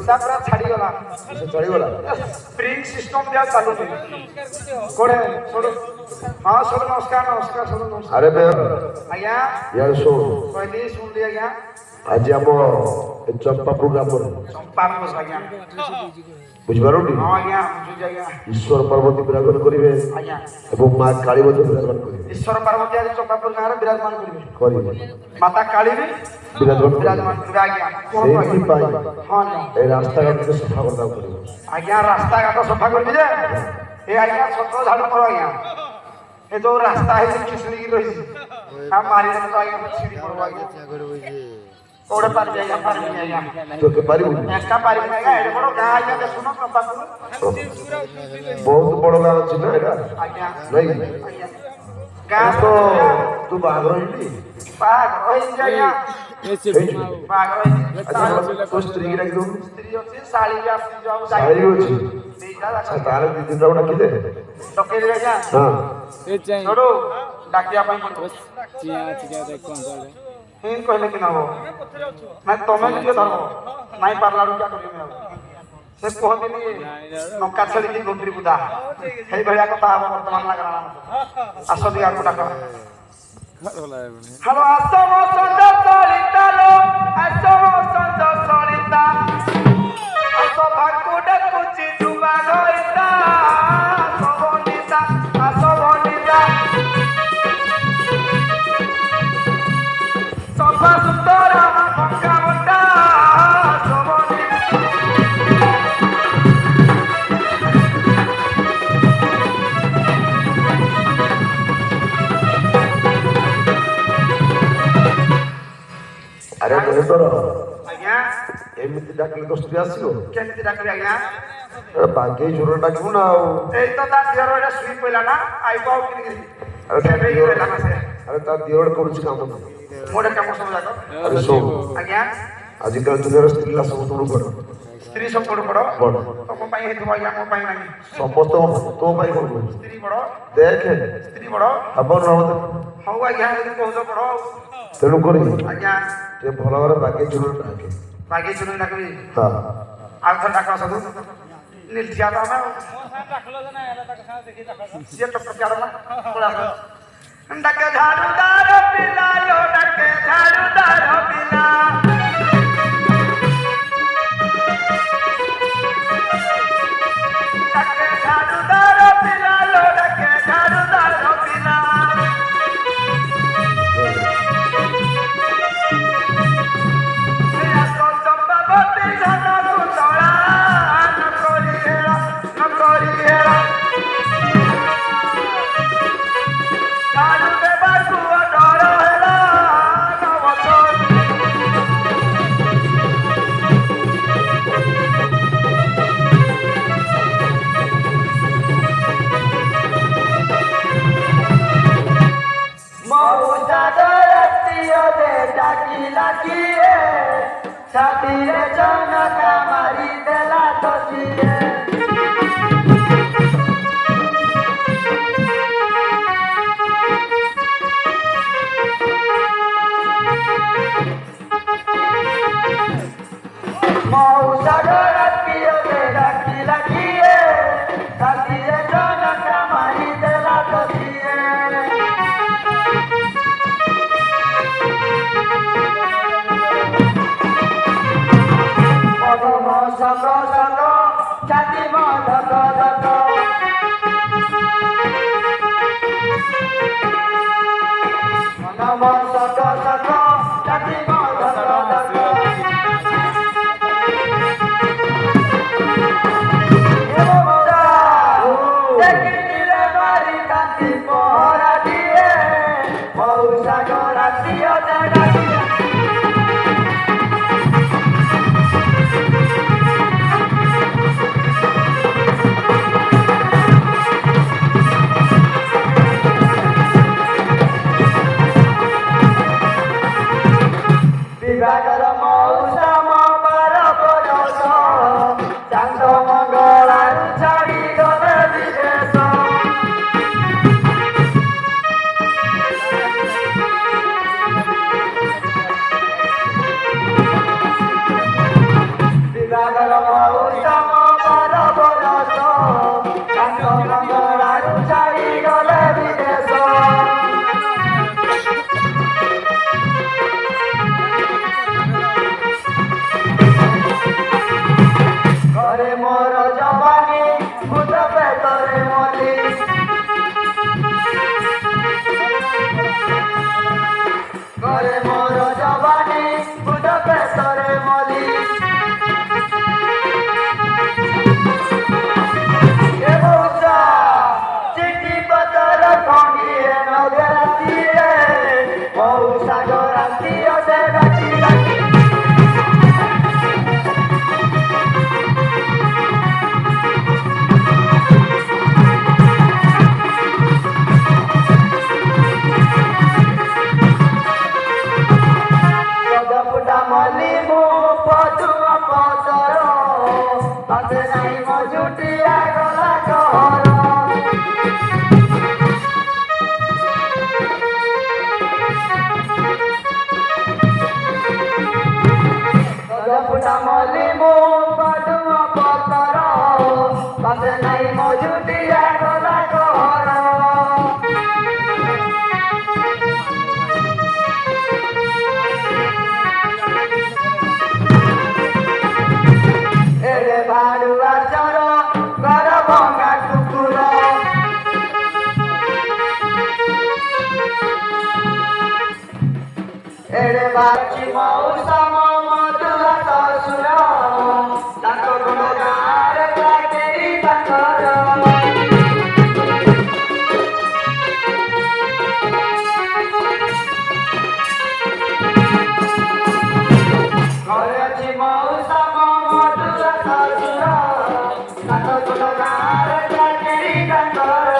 निशा पूरा छाड़ी गला ସେ ଚଳିଗଲା स्प्रिंग सिस्टम दिया चालू नहीं कोड़े छोड़ो हाँ छोड़ो नमस्कार नमस्कार छोड़ो नमस्कार ଆରେ ବେ आज्ञा ୟାର ଶୁଣ कहली सुन लिया आज्ञा ଆଜି ଆମ ଏ ଚମ୍ପାପୁର ଗ୍ରାମରେ चंपा को आज्ञा ବୁଝିପାରୁନି हाँ आज्ञा बुझ आज्ञा ଈଶ୍ୱର ପାର୍ବତୀ ବିରାଜମାନ କରିବେ आज्ञा ଏବଂ ମା କାଳୀ ମଧ୍ୟ ବିରାଜମାନ କରିବେ ईश्वर पार्वती आज चंपापुर गाँव में विराजमान करेंगे କରିବେ माता काली भी ବିରାଜମାନ କରିବେ विराजमान करेंगे आज्ञा ସେଇଥିପାଇଁ हाँ आज्ञा ଏ ରାସ୍ତାଘାଟକୁ ସଫା କରିବାକୁ ପଡ଼ିବ आज्ञा रास्ता घाट सफा कर दीजिए ये आज्ञा छत झाड़ू करो आज्ञा ये जो रास्ता है खिसड़ी की रही हम मारी तो आज्ञा सीढ़ी करो आज्ञा ओड़े पार जाएगा पार भी जाएगा ତୋକେ ପାରିବୁନି एक्का पार भी जाएगा ये बड़ो गाँव आज्ञा दे सुनो चंपापुर ବହୁତ ବଡ଼ ଗାଁ ଅଛି ନା ଏଇଟା आज्ञा ନାଇଁ आज्ञा ଗାଁ गाँव ତ तो ତୁ ବାହାଘର ହେଇନି पाग रही जाएगा ହେଇଛୁ पाग रही ଆଚ୍ଛା ତୋ ସ୍ତ୍ରୀକି ଡାକି ଦଉନୁ स्त्री अच्छी साड़ी भी आसी जाओ ଶାଳୀ ଅଛି दीटा ଆଚ୍ଛା ତାହେଲେ ଦି ଦିନ ଯାକ ଡାକିଦେ डके दे आज्ञा ହଁ छोड़ो डाकिया पाई पड़ो हिं कहले कि ना हो मैं तमे के धर्म नहीं पारला क्या करियो मैं से कहते नहीं नौका छड़ी की गोत्री बुदा हे भैया कथा हम वर्तमान लगा आसो दिया को डाका हेलो आसो मो संद सलिता लो आसो मो संद सलिता आसो भाकुडे कुची जुबा गइता आसो बनिता आसो बनिता सफा सुतरा पक्का मोटा सोबनी ଆରେ ମହେଶ୍ୱର आज्ञा ଏମିତି ଡାକିଲେ ତ ସ୍ତ୍ରୀ ଆସିବ केमती डाकरी आज्ञा ବାଗେଇ ଝୁର ଡାକିବୁ ନା ଆଉ एई तो ता दियर रे सुई पइला ना आई पाउ किन गिरी ଆରେ ତା केबे ଦିଅର गिरला ना से ଆରେ ତା ଦିଅର କରୁଛି କାମ मोडे काम सब जाको ଆରେ ଶୁଣ आज्ञा ଆଜିକାଲି ଦୁନିଆର ସ୍ତ୍ରୀ ହେଲା ସବୁଠୁ ବଡ଼ स्त्री सब बड़ बड़ ବଡ଼ तो को पाई हेतु आज्ञा को पाई नहीं ସମସ୍ତଙ୍କ ତୋ ପାଇଁ କଣ କହୁଛି स्त्री बड़ ଦେଖେ स्त्री बड़ ହବ ନହବ हौ आज्ञा यदि कहजो बड़ ତେଣୁ କରି आज्ञा ଟିକେ ଭଲ ଭାବରେ ବାଗେଇ ଝୁର ଡାକେ बागी सुन डाकरी ହଁ ଆଉ ଥରେ ଡାକ ସବୁ ନିର୍ଜିଆ ତ ଆମେ ସିଏ ଟପକିଆ ନା ଡାକେ ଝାଡୁଦାର ପିଲା ଲୋ ଡାକେ ଝାଡୁଦାର ପିଲା ଡାକେ ଝାଡୁଦାର ପିଲା ଲୋ ଡାକେ ଝାଡୁଦାର ପିଲା ଚମ୍ପାବତୀ ଧନ କୁତଳା ନକରି ହେଳା ଝାଡୁ ଦେବାକୁ ଡର ହେଲା ଡାକିଲା କିଏ ଛାତିରେ ଜନକା ମାରି ଦେଲା ତ କିଏ ମଉସାଗର କିଏ ଡାକିଲା କିଏ ଛାତିରେ ଜନକା ମାରି ଦେଲା ତ କିଏ ସକ ସକ ଛାତି ଧକ ଧକ ମନମ ସକ ସକ ଛାତି ଧକ ଧକ ଦେଖିଲେ ମାରି କାନ୍ତି ପହରା ଦିଏ ମଉସାଗ ରାତି ଅଧା ଡାକିଲା ମଜୁଟିଆ ଗଲା କହର ଫୁଟା ମଲି ମୋ ପାଟୁଆ ପତର ତତେ ନାଇଁ ମଜୁଟିଆ ଗଲା କହର ଏରେ ଭାଡୁଆ ଚର ଘର ଭଙ୍ଗା କୁକୁର ଏରେ ବାଛି ମଉସା ମଧୁଆ ଶଶୁର ତାଙ୍କ ଗୁଣ ଗାଁରେ ଚାକିରି ତାଙ୍କର ଘରେ ଅଛି ମଉସା ମଧୁଆ ଶଶୁର ତାଙ୍କ ଗୁଣ ଗାଁରେ ଚାକିରି ତାଙ୍କର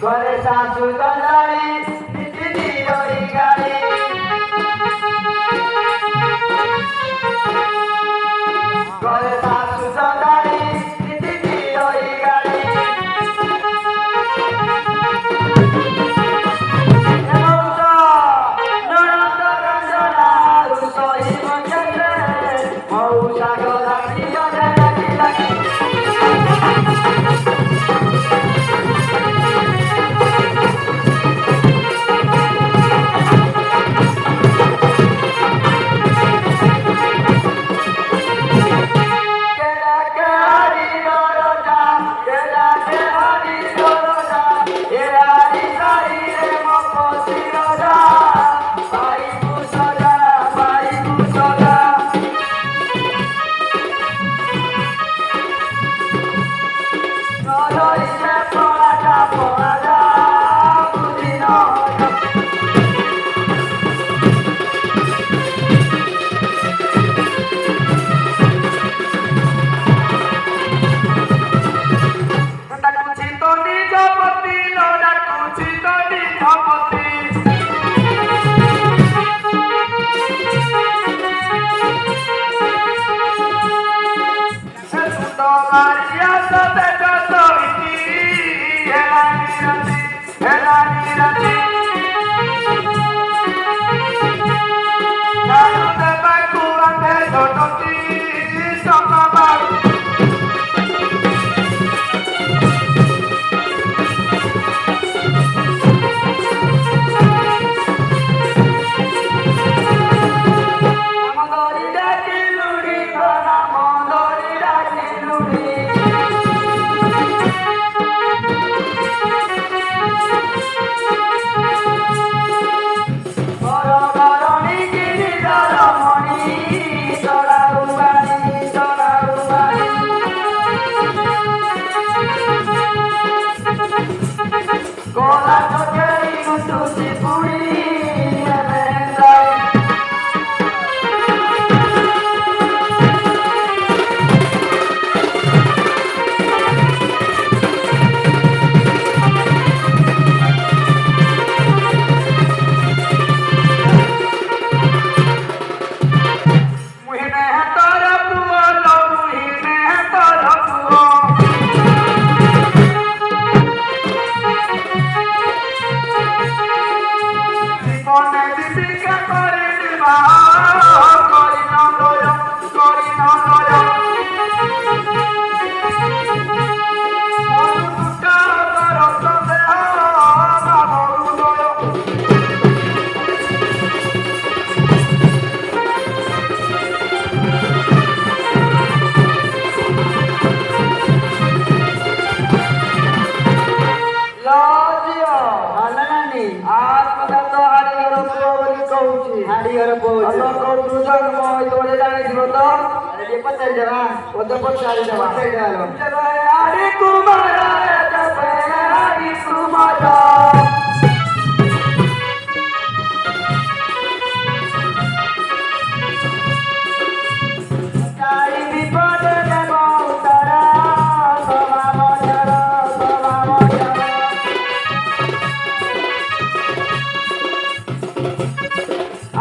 ঘরে শাশু গলাড়ি দিদি ওই গাড়ি ঘরে শাশু গলাড়ি দিদি ওই গাড়ি নরদ রঞ্জনা রুসই মঞ্চে মৌসা গলাড়ি লাগি লাগি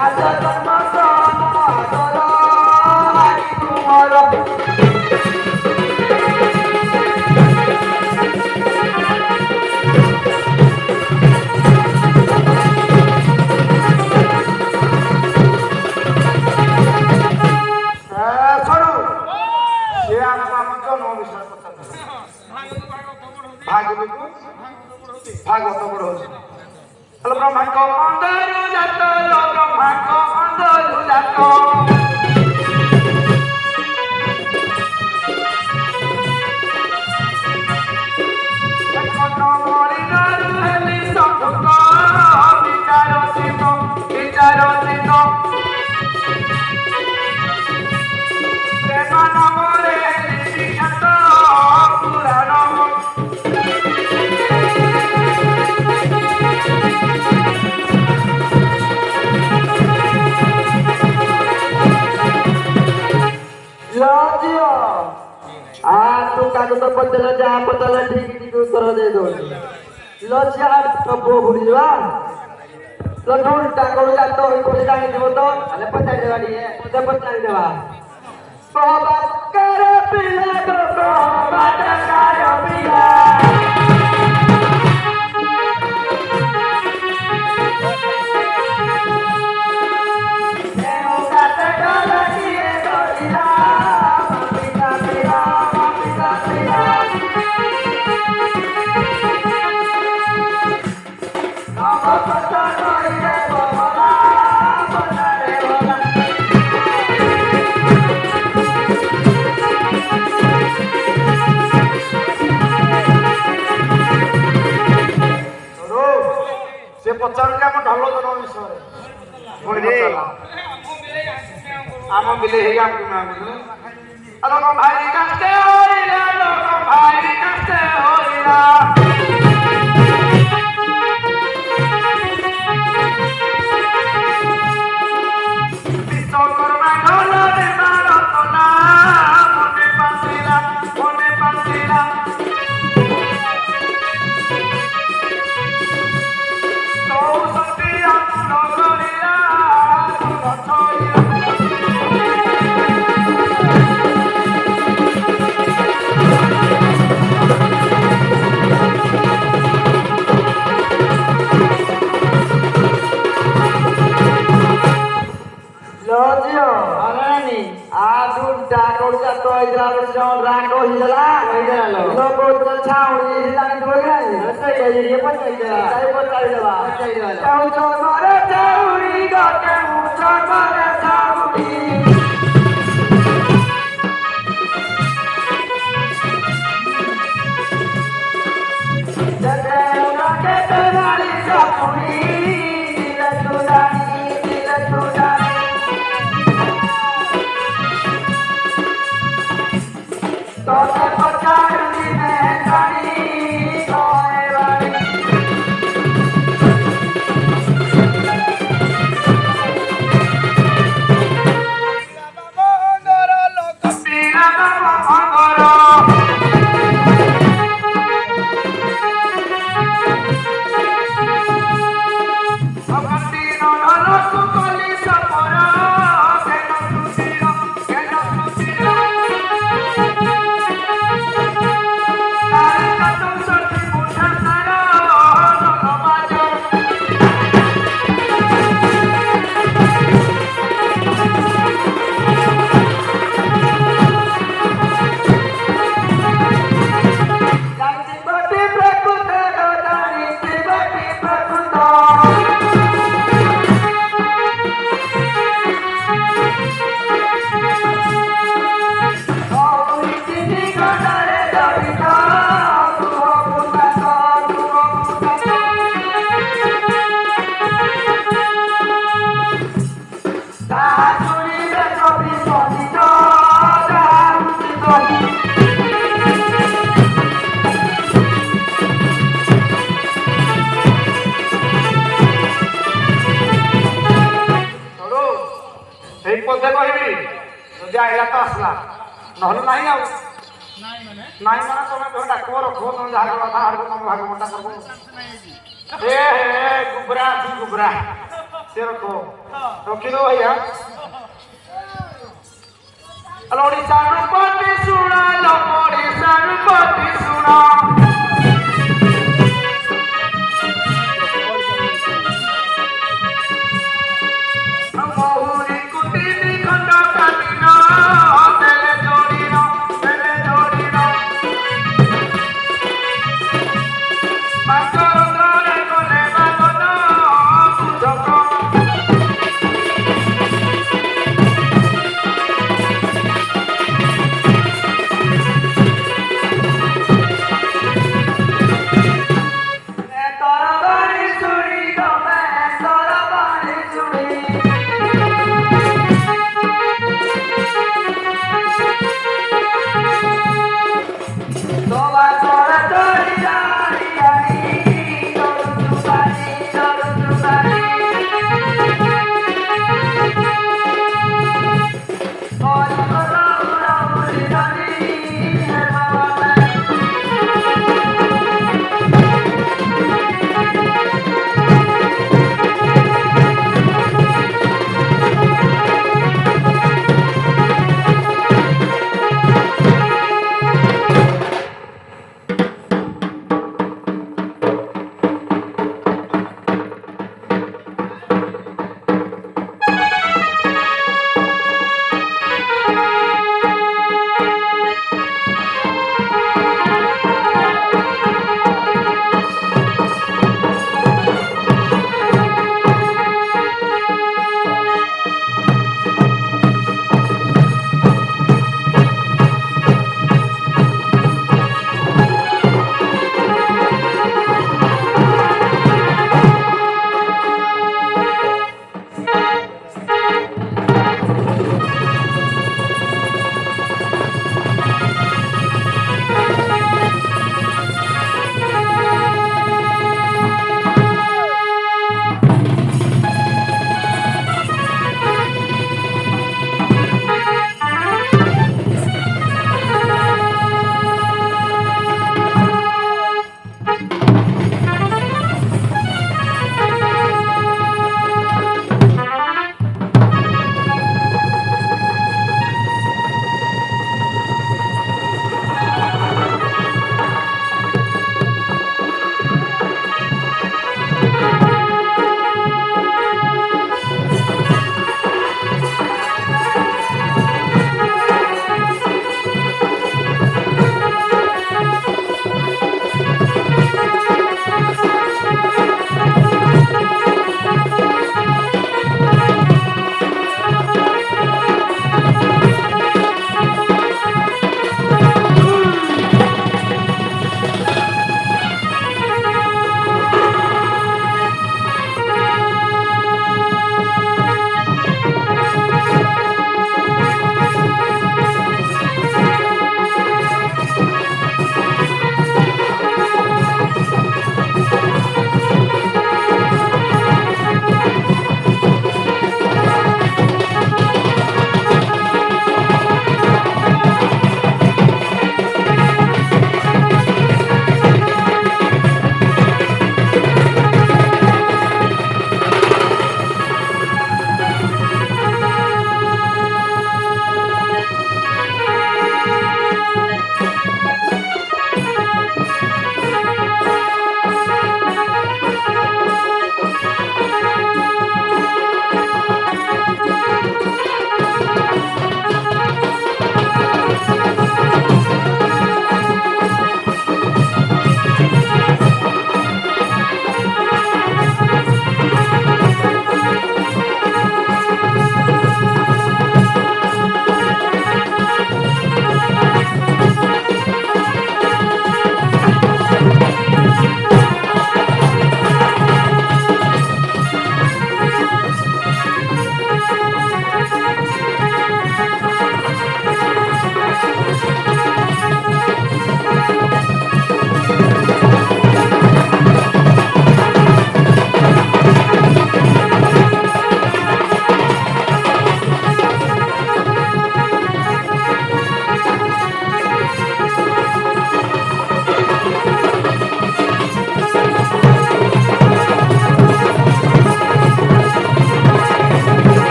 আজ জন্ম আদর আই তুমর ভাগবত বড় হচ্ছে ব্রহ্মাণ্ড অন্ধরু জাত ব্রহ্মাণ্ড অন্ধরু জাত বিচারচিত প্রেম নামরে বিখ্যাত পুরাণ तू कागद बदल जा बदल ठीक ठीक उत्तर दे दो लज्जा कबो भूलिवा लठोल टाकल जातो कोले जाने देबो तो अले पचाई देवा दिए ओते पचाई देवा सोहबत कर पिला तो सोहबत कर पिला पचारे आम ढल जन विषय आम बिले भाई काटे भाई काटे विश्वकर्मा ढल बेमार कला मने पासिला रागो हिला लोगो तो छाउनी हिला दोगराई सही है ये पचाई देवा चाउ चो मारे चाउरी गाके मुछा मारे चाउरी जते गाके तेराली चाउरी दिल तुरानी तोते पचारी में जानी तोए वाली बाबा मंगरो लोक पीरा बाबा मंगरो भक्ति नो ढलो सुकली सपरा केनो सुतीरो पदे कहबी जदि आइला तो आसला नहले नाही आउ नाही माने तमे तो डाकबो रखो तमे जहा कथा आड़ तुम भाग मोटा करबो ए हे गुबरा ସେ ରଖ ରଖିଦବ ଭାଇଆ ଓଡ଼ିଶାରୁ ପତି ଶୁଣା ଲୋ ଓଡ଼ିଶାରୁ ପତି ଶୁଣା ମହୁରୀ କୁଟିନି ଖଣ୍ଡ କାଟିନ ଦେଲେ ଯୋଡ଼ିନ ମାଙ୍କରେ ଗଲେ ବାଗନ ବୁଝକ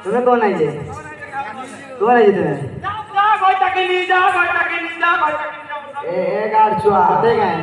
তুমি কোন আইছে কোন আইছে তুমি এ গাড় চুয়া সতে গায়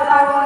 Bye.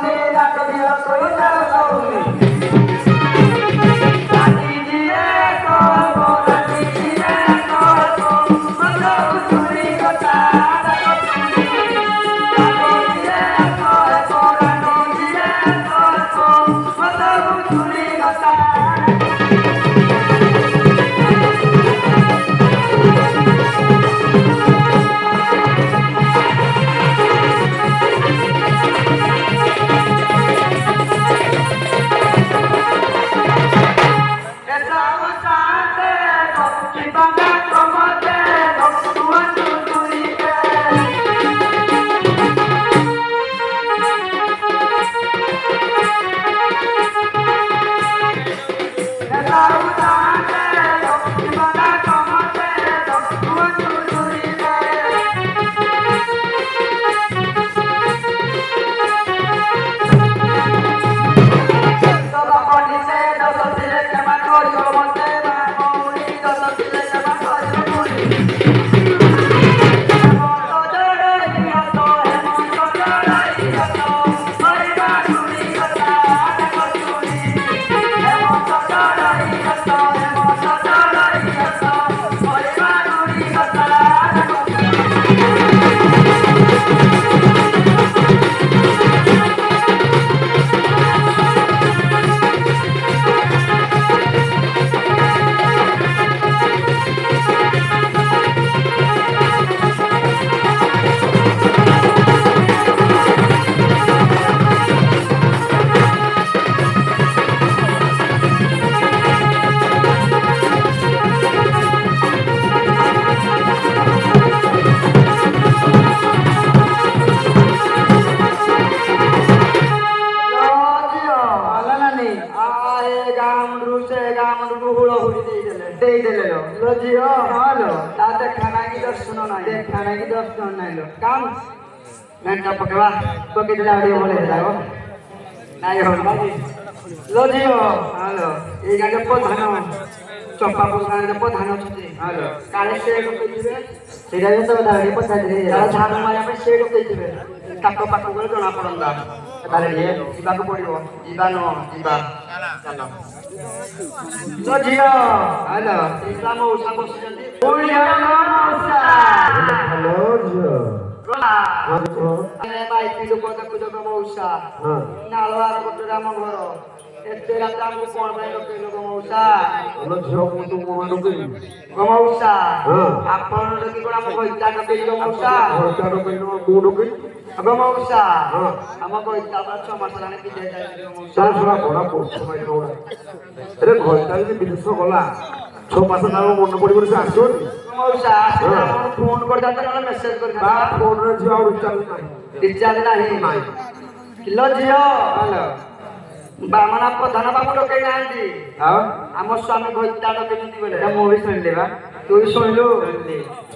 लो जियो हालो ताते खाना की दर्शन नाही दे खाना की दर्शन नाही लो काम घंटा पकवा पके दिला ऑडियो बोले लागो नाही हो लो जियो हालो ए गागे प्रधान चंपा पुष्पाने प्रधान छथि हालो काले से लोक कहिबे सेटा भी तो दाड़ी पछाई दे झाड़ मारिया पे से लोक कहिबे ताको पाको गले जना पड़ंदा तारे ये जीवा को पड़िबो जीवा न जीवा चलो लो जियो हेलो इस्लाम उसा बसजंती ओलिया मौसा हेलो जो गोला हां अरे भाई पिलो कोदा कुजो मौसा हां नालवार कोटरा म घर एते रात हमको कोन भाई लोग लोग मौसा हेलो जो मुटु मोनो के मौसा हां आपन लगी कोना म कोइता के मौसा होता रो के मोनो के मौसा हां हम कोइता पर 6 मास लाने की दे जाय मौसा सारा सुरा बड़ा पोस्ट माइ नोड़ा अरे घरटा जे विदेश गला 6 मास ना मन पड़ी से आसो मौसा फोन कर जाता ना मेसेज कर बा फोन रे जो और रिचार्ज नाही किलो जियो हेलो बामना प्रधान बाबू लोके नांदी हां हम स्वामी गोइता लोके नदी बोले हम भी सुन लेबा तू भी सुन लो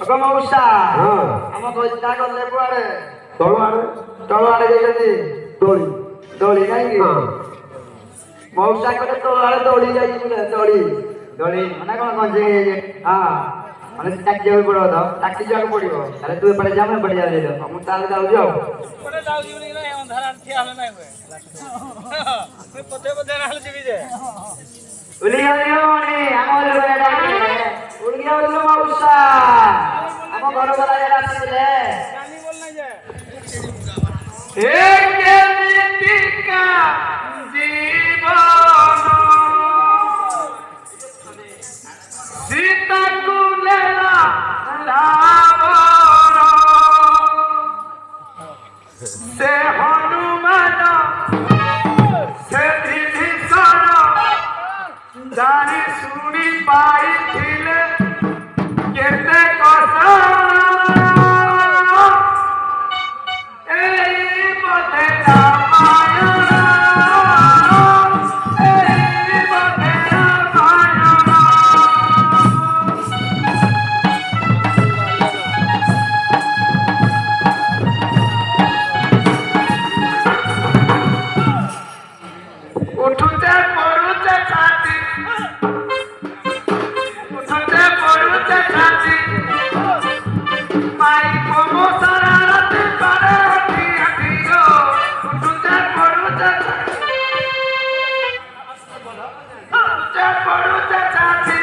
अगो मौसा हां हम गोइता गले कुआड़े तळो आड़े जाइती डोली डोली नहीं हां मौसा कले तो आड़े डोली जाई बोले डोली माने कोन जे हां माने टाकी जाऊ पड़ो तो टाकी जाऊ पड़ियो अरे तू पड़े जा मैं पड़ जा ले लो हम ताल जाऊ जाओ पड़े जाऊ जी नहीं ना अंधारा थिया हले नहीं हुए मैं पते ना हले जीवी जे उलिया नी हमर लोग डाके उलिया लो मौसा हम घर वाला जे डाकिले गानी बोलना जे एक नीतिका जीवन सीता कुलेला रावण से हनुमान से विभीषण जानी सुनी पाइथिले केते कसन एई बदे रामायण एई बदे रामायण उठुते पड़ुते छाती उठुते पड़ुते छाती माई को सरारत करे हठी हठी गो उठुते पड़ुते छाती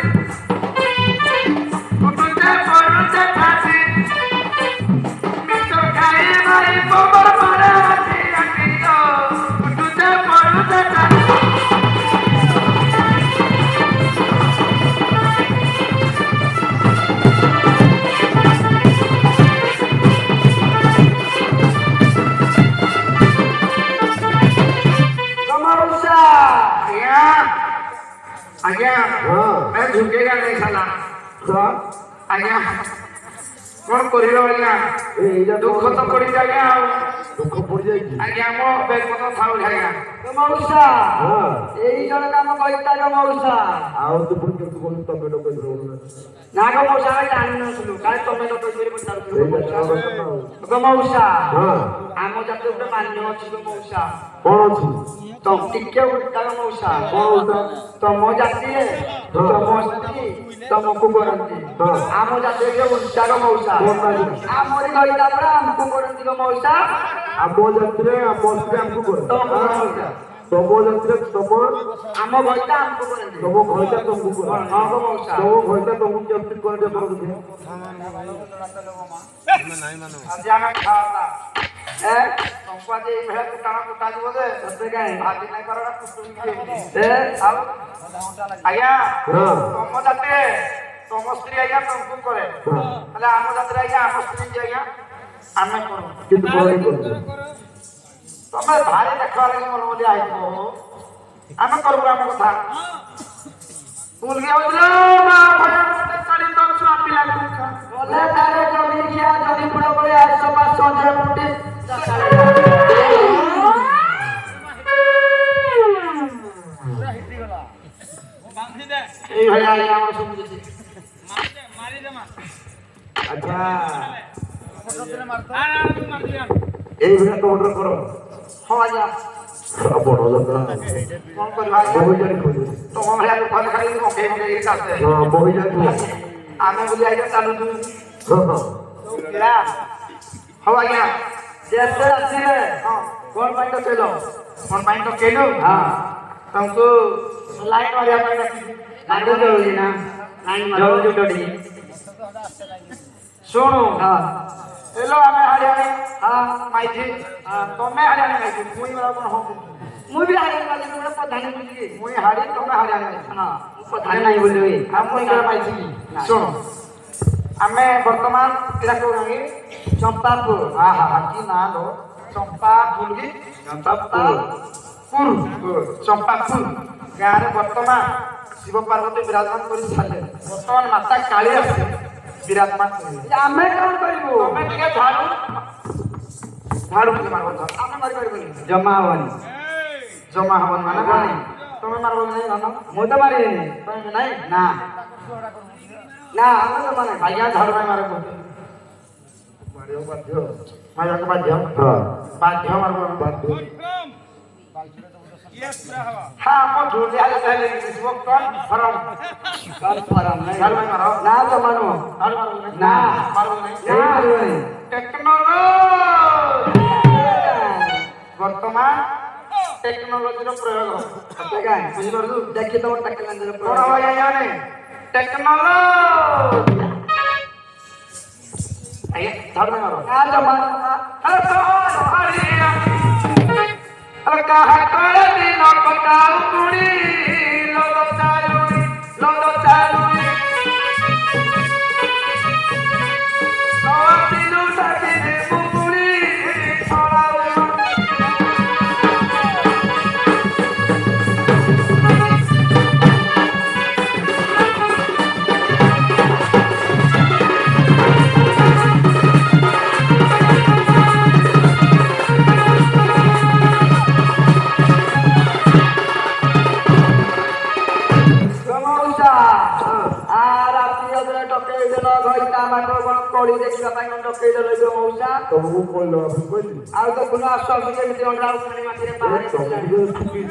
उठुते पड़ुते छाती मिठो खाई माई को करे हठी हठी गो उठुते पड़ुते छाती मौसा आज्ञा हां मैं झुकेगा नहीं साला हां आज्ञा कौन करिलो आज्ञा ए इजा दुख तो पड़ी जाएगा दुख पड़ जाई आज्ञा मो बेग को थाउ जाएगा मौसा हां एई जण काम कइता जो मौसा आउ तो पुर के कोन तो बेडो के धरो ना गो मौसा का जानि न सुनु काहे तमे तो कइबे ए पछाड़ जा गो मौसा हां आमो जाते उठे मान्य अछि गो मौसा कोन अछि तो टिके उठता गो मौसा कोन उठा तमो जाती है तमो स्त्री तमको करंती हां आमो जाते के उठता गो मौसा कोन नाही आमोरी गइता पर हमको करंती गो मौसा आबो जत्रे हमको कर तमो मौसा तबो जत्रे तबो आमो गइता हमको करंती तबो घरटा तुमको कर हां गो मौसा तबो घरटा तुमको जप्त कर दे पर दे अब जाना खाता ए तुमको जे भेड़ कुटा दिबो दे सते गाय भाती नहीं करड़ा कुटुम के ए अब आज्ञा हां तमो जाते तमो स्त्री आज्ञा तुमको करे हां એટલે આમો જાત્રા આયા આમો સ્ત્રી આયા આમે કરો कित कोई कर તમે ભારે દેખવા લાગી મને બોલી આઈ તો આમે કરું આમે কথা ભૂલ ગયા બોલો મા ભજન ચડી તો શું આપી લાગુ બોલે તારે જમી ગયા જમી પડો પડે આ સભા સોજે મુટી बांधी दे এই ভাই আই আমার সমুদ্র ଆଚ୍ଛା ମାରିଦିଆ ଏଇ ଭଳିଆ କମେଣ୍ଟ କର ହଁ ଆଜ୍ଞା ବଡ଼ କଥା କଣ କରିବା ଆଜ୍ଞା ବହି ଜାଣି ଖୋଜୁ ତମ ଭଳିଆ ଲୋକମାନେ ଖାଲି ମକେଇ ମକେଇ ଚାଲିছে ହଁ ବହି ଜାଣି ଆମେ ବୋଲି ଆଜ୍ଞା ଚାଲୁଛୁ ହଁ ହଁ ପିଲା ହଉ ଆଜ୍ଞା ଯେତେ ଆସିଲେ ହଁ କଣ ପାଇଁ ଡକେଇଲ? କଣ ପାଇଁ ଡକେଇଲୁ ହଁ ତାଙ୍କୁ ଲାଇନ ମାରିବା ପାଇଁ ଡାକିଛୁ। ଲାଇନ ଜଳୁଛି ନା ଜଳୁଛି ଟୋଟି ଶୁଣୁ ହଁ ଏଲୋ ଆମେ ହାରିଆଣି ହଁ ମାଇଛି ତମେ ହାରିଆଣି ମାଇଛି ମୁଇଁ ବେଳା କଣ ହଉ ମୁଁ ବି ହାରିଆଣି ବାଲି ଗୋଟେ ପ୍ରଧାନ ବୁଝିକି ମୁଇଁ ହାରି ତମେ ହାରିଆଣି ମାଇଛି ହଁ ପ୍ରଧାନ ନାହିଁ ବୋଲି ଆଉ ମୁଇଁ କେବେ ମାଇଛି କି ଶୁଣୁ ଆମେ ବର୍ତ୍ତମାନ ଏଇଟା କୋଉ ଗାଁ କି ଚମ୍ପାପୁର ଆହା କି ନାଁ ଲୋ ଚମ୍ପାପୁର କି ଚମ୍ପାପୁର ଗାଁରେ ବର୍ତ୍ତମାନ ଶିବ ପାର୍ବତୀ ବିରାଜମାନ କରି ସାରିଲେ ବର୍ତ୍ତମାନ ମାତା କାଳୀ ଆସି ବିରାଜମାନ କରିବେ ଆମେ କଣ କରିବୁ? ତମେ ଟିକେ ଝାଡୁ ଟିକେ ମାରବ ଆମେ ମାରିପାରିବୁନି ଜମା ହବନି ଜମା ହବନି ମାନେ ହବନି। ତମେ ମାରବ ନାହିଁ ଧନ ମୁଁ ତ ମାରିବିନି ତମେ ନାହିଁ ନା ନା ଆମେ ଜମା ନାହିଁ ଆଜ୍ଞା ଝାଡୁ ପାଇଁ ମାରବ ମାରିବ ବାଧ୍ୟ ମାରିବାକୁ ବାଧ୍ୟ ହଁ ବାଧ୍ୟ ମାରବ ବାଧ୍ୟ ହଁ ଆମ ଝୁଲିଆ ହେଲେ ଶିବ କନଫର୍ମ କନଫର୍ମ ନାହିଁ ଝାଡୁ ପାଇଁ ମାର ନା ଜମା ନୁହଁ ଝାଡୁ ମାରବ ନାହିଁ ନା ମାରବ ନାହିଁ ନା ମାରିବନି ଟେକ୍ନୋଲୋଜି ବର୍ତ୍ତମାନ ଟେକ୍ନୋଲୋଜିର ପ୍ରୟୋଗ ବୁଝିପାରୁଛୁ ଦେଖି ତମ ଟେକ୍ନୋଲୋଜିର କଣ ହବ ଆଜ୍ଞା ଟେକ୍ନୋଲୋଜି ଆଜ୍ଞା ଝାଡୁ ପାଇଁ ମାର ନା ଜମା ନୁହଁ କାହା କଳେ ଦିନ କଟାଉ କୁଡ଼ି ଲୋଦ ଚାଲୁଣି ନଆସିଲୁ ଡାକିଲେ ମୁକୁଳି କଳି ଦେଖିବା ପାଇଁ ଡକେଇ ଦେଲ ଯୋଉ ମଉସା ତମକୁ କହିଲ କହିଲି ଆଉ ଦେଖୁନ ଆସୁ ଆସୁ କେମିତି ଅଣ୍ଡା ଉଠାଣି ମାଟିରେ ବାହାରି ତମେ ଟିକେ ଠୁକି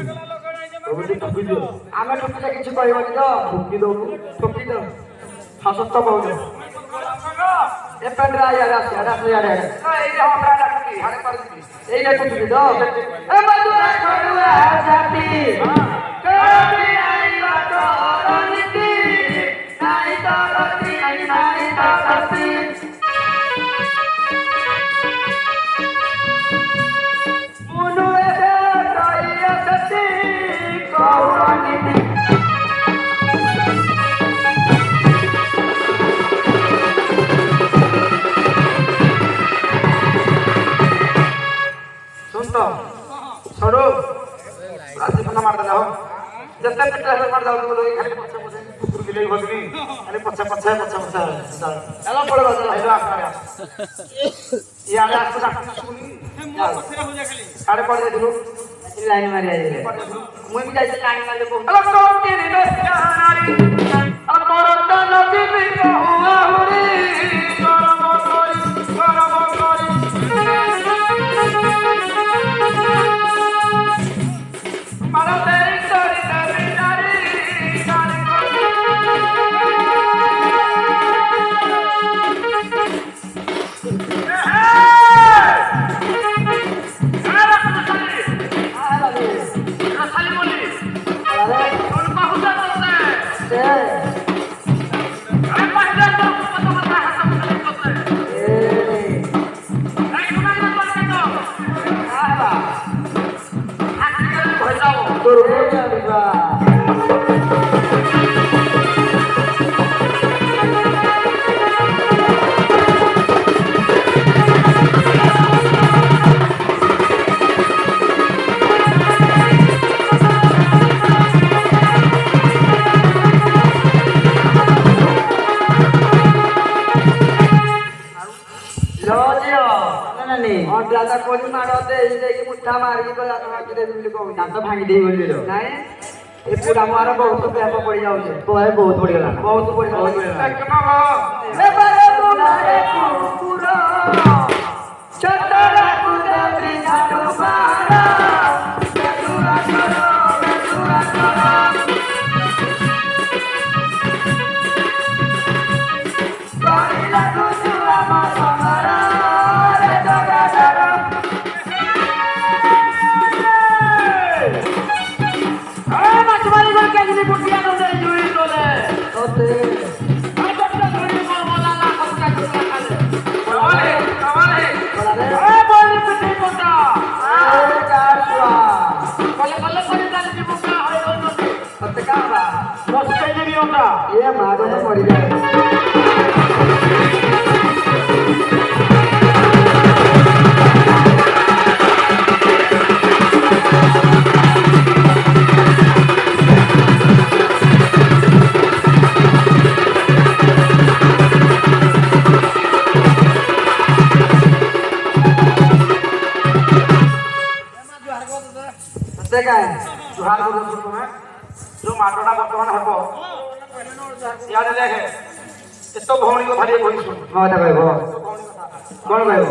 ତମେ ଟିକେ ଠୁକି ଦିଅ ଆମେ ଠୁକିଲେ କିଛି କହିବନି ତ ଠୁକି ଦଉନୁ ଠୁକି ଦଉ ସଶସ୍ତ କହୁଛ ଏ ପେଣ୍ଡରା ଇଆଡେ ଆସ ଇଆଡେ ଏଇ ଦେଖୁଥିଲି ତ ଏ ମଧୁଆ ଖଡୁଆ ଜାତି କବି ଆଇଲା ତୋର ନୀତି ନାଇଁ ତରତି ନାଇଁ ତରତି ମୁନୁ ଏବେ ରହିଆ ସତି କହୁର ନୀତି ଶୁଣ ତ ସରୁ ରାତି ଖଣ୍ଡ ମାରିଦେଲେ ହଉ ଯେତେ ପିଟା ହେଲେ ମାରି ଯାଉଛୁ ବୋଲି ଖାଲି ପଛେ ପଛେ କୁକୁର ବିଲେଇ ଭଜନି ଖାଲି ପଛେ ପଛେ ଚାଲ ପଳେଇବା ଚାଲ ହେଇଲୋ ଇଆଡେ ଆସୁ ଡାକୁଛୁ ଶୁଣି ସାଡେ ପଡି ଯାଇଥିଲୁ ଲାଇନ ମାରି ଆଇଲେ ମୁଁ ବି ଯାଇଥିଲି ଲାଇନ ମାରିଲେ ଦାଦା କୋଳି ମାଡ଼ ଦେଇ ଦେଇକି ମୁଠା ମାରିକି ଗଲା ଭାଙ୍ଗି ଦେବି ବୋଲି କହୁଛି ଦାନ୍ତ ଭାଙ୍ଗି ଦେଇ ବୋଲି ନାଇଁ ଏ ପୁରା ମାର ବହୁତ ବ୍ୟାପ ପଡି ଯାଉଛି ବହୁତ ପଡିଗଲା ବହୁତ ପଡିଗଲା রে কুকুর চতরা কুদে বিধান বারা বেতুরা করো কইলা কুচু আমার সমারা রে জগাডারা মাছমারি করে কেজি বুটিয়া নদে জুই তোলে ওতে আজটা ধরি মোলা না কষ্ট করে খালে কামালে এ বলি পিঠে কোটা এ কাশবা কলে কলে করে জানি জীবকা হয় ওই নদে ওতে কাবা নষ্ট হয়ে যাবি ওটা এ মাগনে মরি যায় দেখায় জুহার করে তুমি जो माटोटा बर्तमान हबो याद देखे एतो भौणी को धरी कोई सुन মাথা কইব কোন কইব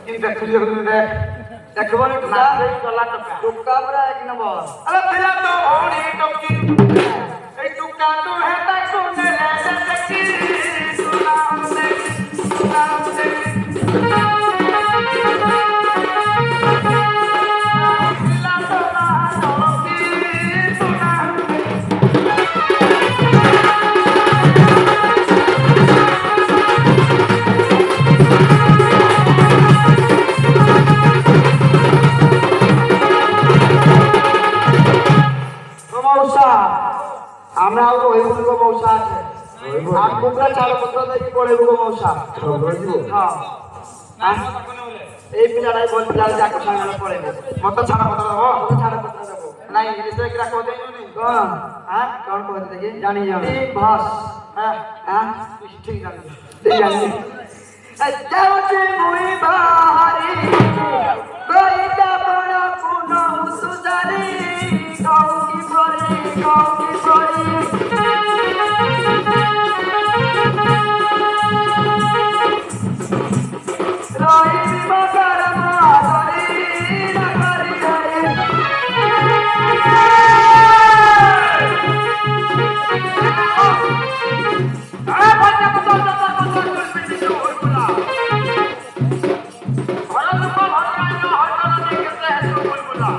इन देखि जे तुम देख দেখবনি ना से गला टका টুকা পুরা এক নম্বর अरे तेरा तो भौणी टकी ए टुका तो है ता सुने ले देखी सुनाम दे আমরা ওই বুড়ো মৌসা আছে আর কুকরা চালো পত্র দেখি পড়ে বুড়ো মৌসা হ্যাঁ এই পিলাটাই বল পিলা যাকে সামনে পড়ে मत छाना पत्र हो কত ছাড়া পত্র দেবো नहीं इंग्लिश में क्या कहते हैं नहीं কোন হ্যাঁ কোন কইতে দেখি জানি জানি ভাস हां হ্যাঁ ठीक है এই জানি যাওছে মুই বাহারি কইতা বড় কোন সুজারি কৌকি পরি রহি মগর মাধরি নগরি হরি আ বাচ্চা পুত্র পিটি তো হইবলা ঘর লোক ভরকাই না হরকত দেখতে হেতু হইবলা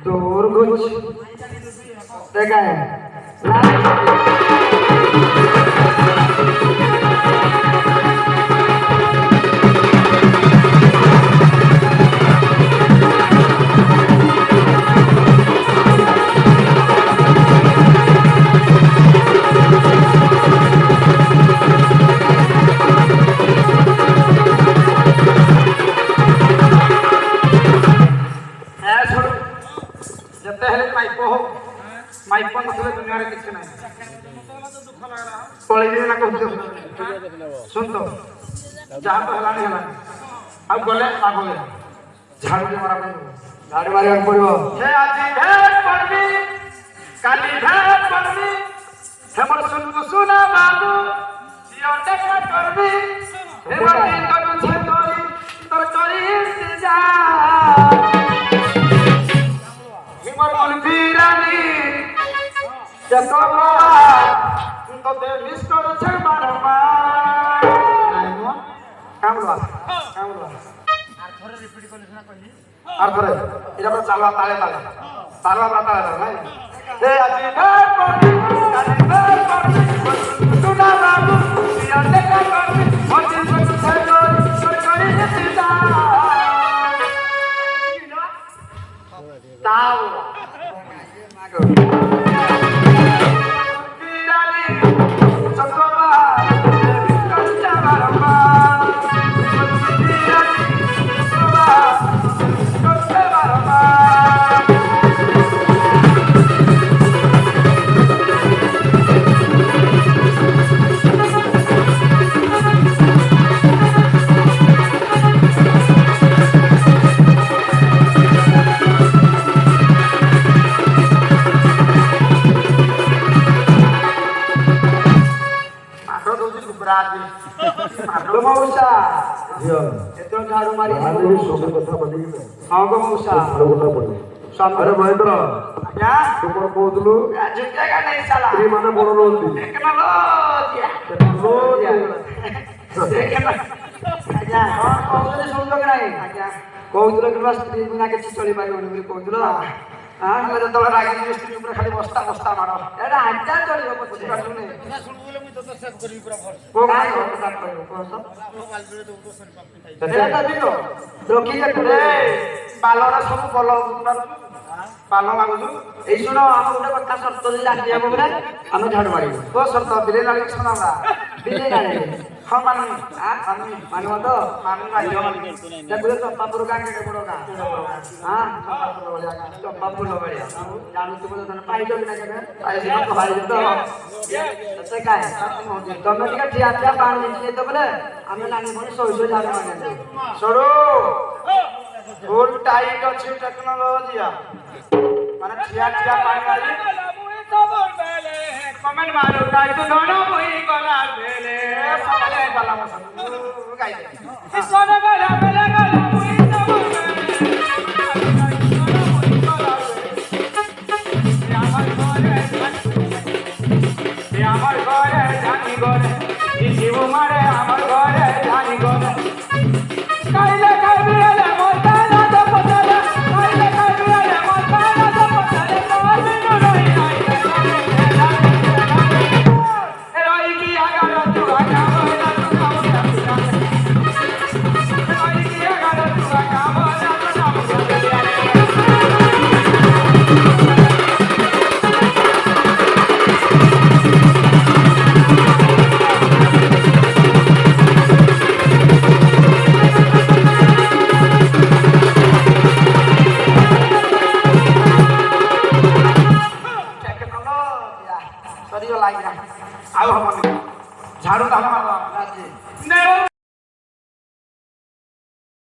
दूर कुछ देखा है जते हेले माइको हो माइको नसले दुनिया रे किछ नाही पळे जे ना कहते सुन तो जहां तो हलानी हलानी अब गले ना गले झाड़ू के मारा भाई गाड़ी मारे पड़ो हे आजी भेट पड़बी काली भेट पड़बी हमर सुना बाबू जियो टेका करबी हे बाबी तो छे तोरी तोर करी जा हिमर मनफिरानी जतोबा तो दे मिस कर छे मारमा नाइमो कामला আর ধরে রিপিট করলি না কইলি আর ধরে এটা তো চালবা তালে তালে তালবা তালে নাই এ আজি ভাত পড়ি কালি ভাত পড়ি সুনা বাবু সিয়া দেখা করবি মজিল কত ছাই করি দিতা তাও ରାଜି ଲୋ ମଉସା ଝିଅ ଏତ ଝାଡୁ ମାରି ବାହାରେ ସବୁ କଥା ମାନିକି ହଁ ଗো ମଉସା ଗୋଟା ପଡିବ ଆରେ ମହେନ୍ଦ୍ର ଆଜ୍ଞା ତୁ କଣ କହୁଥିଲୁ ଆଜି ଜାଗା ନାହିଁ ସାଲା ସ୍ତ୍ରୀ ମାନେ ବଡ ରହୁଛି ଟେକ୍ନୋଲୋଜିଆ ଆଜ୍ଞା କଣ କହୁଥିଲେ ଶୁଣିଲ କି ନାହିଁ ଆଜ୍ଞା କହୁଥିଲ କି ସ୍ତ୍ରୀ ବିନା କିଛି ଚଳିପାରିବନି ବୋଲି କହୁଥିଲ ହଁ ଆମେ ଯେତେବେଳେ ରାଗିଯିବେ ସ୍ତ୍ରୀ ଉପରେ ଖାଲି ବସ୍ତା ବସ୍ତା ମାଡ଼ ଏଇଟା ଆଜ୍ଞା ଚଳିବ ପଛେ ବୁଝିପାରୁନି କଥା ଶୁଣିବୁ ବୋଲେ ମୁଁ ତୋତେ ସେଭ୍ କରିବି ପୁରା ଭଲ କୋଉ କାଇଁ କଥା କଥା କହିବ କହ ତ ମୋ ବାଲ୍ଟିରେ ଦବୁ ତ ସରି ପାପି ଖାଇ ଏଇଟା ଦିନ ରଖି ଏ ବାଲରେ ସବୁ ଭଲ ବୁଝିପାରୁଛୁ ବାଲ ମାଗୁଛୁ ଏଇ ଶୁଣ ଆମର ଗୋଟେ କଥା ସର୍ତ୍ତ ଯଦି ରାଜି ହବ ବୋଲେ ଆମେ ଝାଡୁ ମାରିବୁ କୋଉ ସର୍ତ୍ତ ବିଲେଇ ନାଳି ଶୁଣାବା ବିଲେଇ ଆଣିବେ ହଁ ମାନୁନି ମାନିବ ତ ମାନୁନି ରାଜ୍ୟ ମାନୁନି ଦେଖୁଛ ଚମ୍ପାପୁର ଗାଁ କେତେ ବଡ ଗାଁ ହଁ ଚମ୍ପା ଫୁଲ ଭଳିଆ ଜାଣୁଥିବ ତମେ ପାଇଛ କି ନା କେବେ ପାଇଛ ତ ସେ କାଏ ତମେ ଟିକେ ଠିଆ ଠିଆ ପାଣି ଦେଇଛି ତ ବୋଲେ ଆମେ ନାନୀ ପୁଣି ଶୋଇ ଶୋଇ ଝାଡୁ ମାରିବୁ ସରୁ ଫୁଲ ଟାଇଟ୍ ଅଛି ଟେକ୍ନୋଲୋଜିଆ ମାନେ ଠିଆ ଠିଆ ପାଣି ମାରି କମେଣ୍ଟ ମାରୁ ତାଇ ତୁ ଧନ ବୋଇ ଗଲା ବେଲେ ସକାଳେ ବାଲା ମସ ଗାଇ ଦେ ସନ ଗଲା ବେଲେ ଗଲା ବୋଇ ତବ আমার ঘরে জানি ঘরে শিশু মারে আমার ঘরে জানি ঘরে